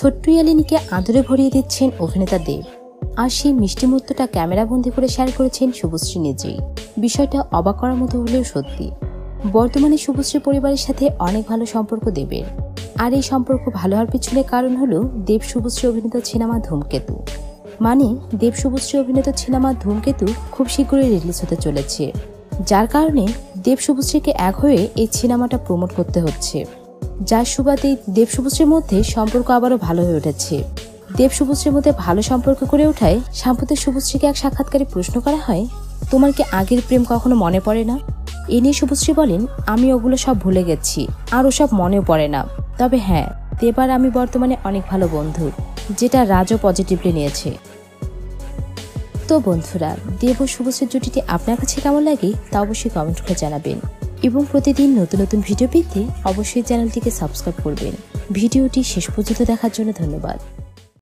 ছোট্ট ইয়ালিনীকে আদরে ভরিয়ে দিচ্ছেন অভিনেতা দেব। আর সেই মিষ্টি মুহূর্তটা ক্যামেরাবন্দি করে শেয়ার করেছেন শুভশ্রী নিজেই। বিষয়টা অবাক করার মতো হলেও সত্যি। বর্তমানে শুভশ্রী পরিবারের সাথে অনেক ভালো সম্পর্ক দেবের। আর এই সম্পর্ক ভালো হওয়ার পিছনে কারণ হলো দেব শুভশ্রী অভিনীত সিনেমা ধূমকেতু। মানে দেব শুভশ্রী অভিনীত সিনেমা ধূমকেতু খুব শীঘ্রই রিলিজ হতে চলেছে, যার কারণে দেব শুভশ্রীকে এক হয়ে এই সিনেমাটা প্রমোট করতে হচ্ছে। যার সুবাদে দেব শুভশ্রীর মধ্যে সম্পর্ক আবারও ভালো হয়ে উঠেছে। দেব শুভশ্রীর মধ্যে ভালো সম্পর্ক করে ওঠায় সাম্প্রতিক শুভশ্রীকে এক সাক্ষাৎকারে প্রশ্ন করা হয়, তোমার কি আগের প্রেম কখনো মনে পড়ে না? এ নিয়ে শুভশ্রী বলেন, আমি ওগুলো সব ভুলে গেছি, আর ওসব মনেও পড়ে না। তবে হ্যাঁ, দেব আর আমি বর্তমানে অনেক ভালো বন্ধু, যেটা রাজও পজিটিভলি নিয়েছে। তো বন্ধুরা, দেব ও শুভশ্রীর জুটিটি আপনার কাছে কেমন লাগে তা অবশ্যই কমেন্ট করে জানাবেন। এবং প্রতিদিন নতুন নতুন ভিডিও পেতে অবশ্যই চ্যানেলটিকে সাবস্ক্রাইব করবেন। ভিডিওটি শেষ পর্যন্ত দেখার জন্য ধন্যবাদ।